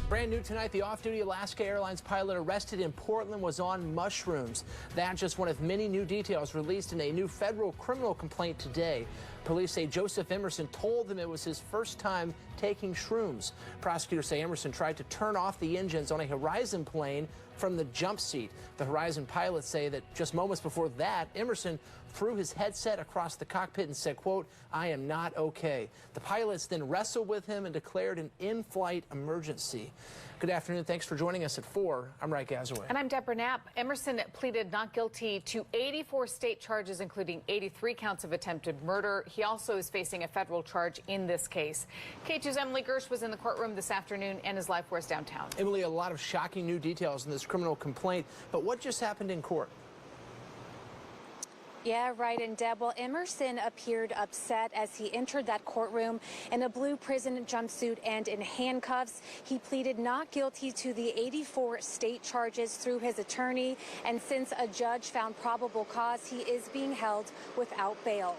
Brand new tonight, the off-duty Alaska Airlines pilot arrested in Portland was on mushrooms. That's just one of many new details released in a new federal criminal complaint today. Police say Joseph Emerson told them it was his first time taking shrooms. Prosecutors say Emerson tried to turn off the engines on a Horizon plane from the jump seat. The Horizon pilots say that just moments before that, Emerson threw his headset across the cockpit and said, quote, "I am not okay." The pilots then wrestled with him and declared an in-flight emergency. Good afternoon. Thanks for joining us at 4. I'm Ray Gazaway. And I'm Deborah Knapp. Emerson pleaded not guilty to 84 state charges, including 83 counts of attempted murder. He also is facing a federal charge in this case. KATU's Emily Gersh was in the courtroom this afternoon and is live for us downtown. Emily, a lot of shocking new details in this criminal complaint, but what just happened in court? Yeah, right. And Deb, well, Emerson appeared upset as he entered that courtroom in a blue prison jumpsuit and in handcuffs. He pleaded not guilty to the 84 state charges through his attorney. And since a judge found probable cause, he is being held without bail.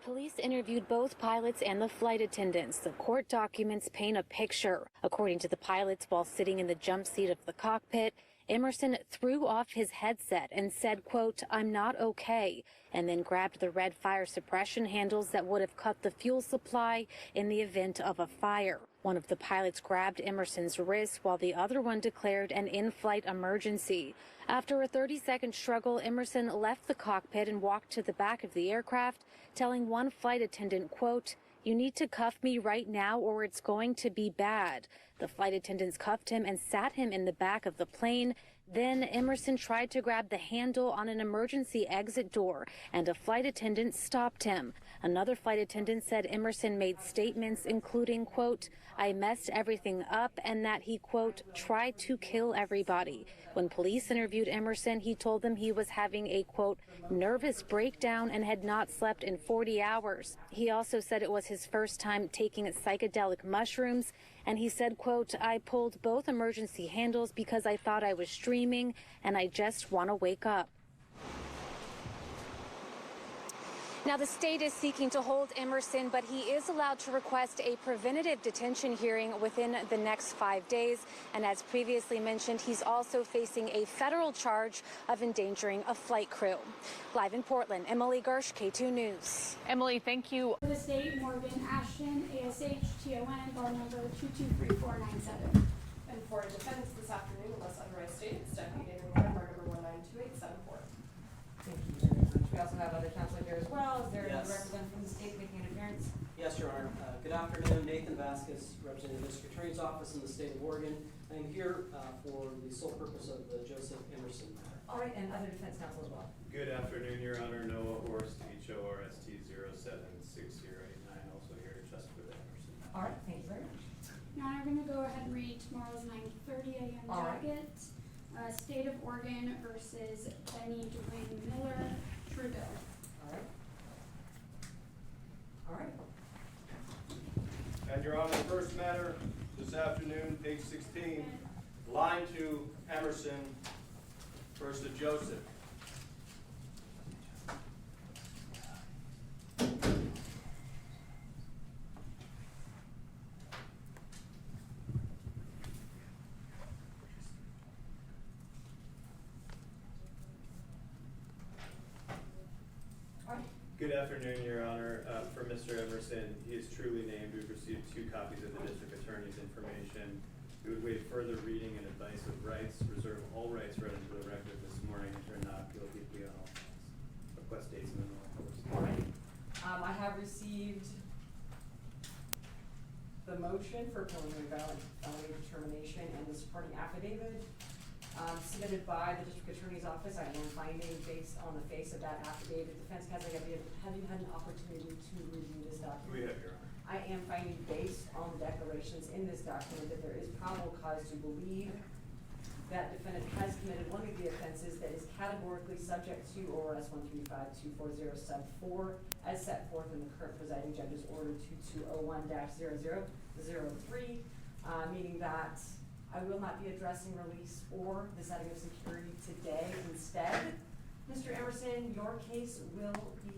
Police interviewed both pilots and the flight attendants. The court documents paint a picture. According to the pilots, while sitting in the jump seat of the cockpit, Emerson threw off his headset and said, quote, "I'm not okay," and then grabbed the red fire suppression handles that would have cut the fuel supply in the event of a fire. One of the pilots grabbed Emerson's wrist while the other one declared an in-flight emergency. After a 30-second struggle, Emerson left the cockpit and walked to the back of the aircraft, telling one flight attendant, quote, "You need to cuff me right now or it's going to be bad." The flight attendants cuffed him and sat him in the back of the plane. Then Emerson tried to grab the handle on an emergency exit door, and a flight attendant stopped him. Another flight attendant said Emerson made statements including, quote, "I messed everything up," and that he, quote, "tried to kill everybody." When police interviewed Emerson, he told them he was having a, quote, "nervous breakdown" and had not slept in 40 hours. He also said it was his first time taking psychedelic mushrooms, and he said, quote, "I pulled both emergency handles because I thought I was streaming and I just want to wake up." Now, the state is seeking to hold Emerson, but he is allowed to request a preventative detention hearing within the next 5 days. And as previously mentioned, he's also facing a federal charge of endangering a flight crew. Live in Portland, Emily Gersh, KATU News. Emily, thank you. For the state, Morgan Ashton, ASH, TON, bar number 223497. And for defendants this afternoon, unless otherwise stated, Deputy David Emerson, bar number 1928774. Thank you very much. We also have other counsel here as well. Is there a representative from the state making an appearance? Yes, Your Honor. Good afternoon. Nathan Vasquez, representing the District Attorney's Office in the state of Oregon. I am here for the sole purpose of the Joseph Emerson matter. All right, and other defense counsel as well. Good afternoon, Your Honor. Noah Horst, HORST 076089, also here just for the Emerson matter. All right, thank you very much. Your Honor, I'm going to go ahead and read tomorrow's 9:30 a.m. docket. State of Oregon versus Benny Dwayne Miller, Trudeau. All right. All right. And Your Honor, the first matter this afternoon, page 16, line 2, Emerson versus Joseph. Good afternoon, Your Honor. For Mr. Emerson, he is truly named. We've received 2 copies of the District Attorney's information. We would waive further reading and advice of rights, reserve all rights read into the record this morning, and turn not guilty plea on all counts. Request dates in the course. All right. I have received the motion for preliminary felony determination and the supporting affidavit submitted by the District Attorney's Office. I am finding, based on the face of that affidavit, defense counsel, have you had an opportunity to review this document? We have, Your Honor. I am finding, based on the declarations in this document, that there is probable cause to believe that defendant has committed one of the offenses that is categorically subject to ORS 135-240 sub 4, as set forth in the current presiding judge's order 2201-0003, meaning that I will not be addressing release or the setting of security today. Instead, Mr. Emerson, your case will be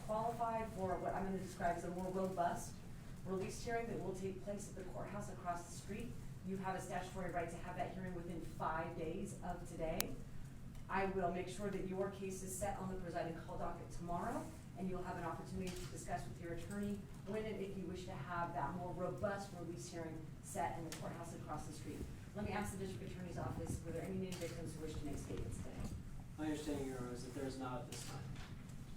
qualified for what I'm going to describe as a more robust release hearing that will take place at the courthouse across the street you have a statutory right to have that hearing within 5 days of today. I will make sure that your case is set on the presiding call docket tomorrow, and you'll have an opportunity to discuss with your attorney when and if you wish to have that more robust release hearing set in the courthouse across the street. Let me ask the district attorney's office, were there any named victims who wish to make statements today? My understanding, Your Honor, is that there is not at this time.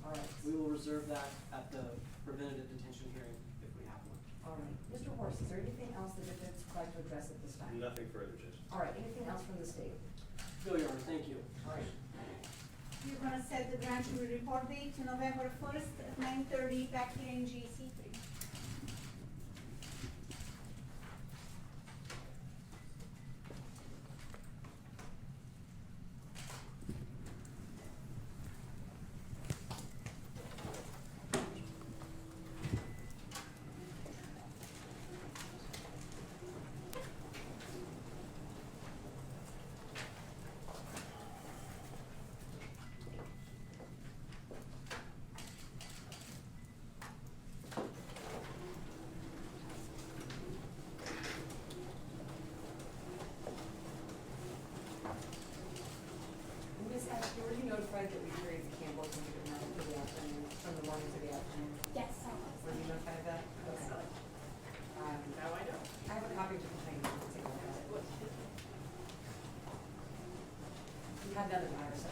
All right. We will reserve that at the preventative detention hearing if we have one. All right. Mr. Horst, is there anything else the defense would like to address at this time? Nothing further, Judge. All right, anything else from the state? No, Your Honor, thank you. All right. You're gonna set the grand jury report date to November 1st at 9:30 back here in GC 3. Ms. Ashley, were you notified that we carried the Campbell from the afternoon, from the morning to the afternoon? Yes, I was. Were you notified of that? Okay. Now I know. I have a copy of the complaint, you can take a look at it. We had another matter, so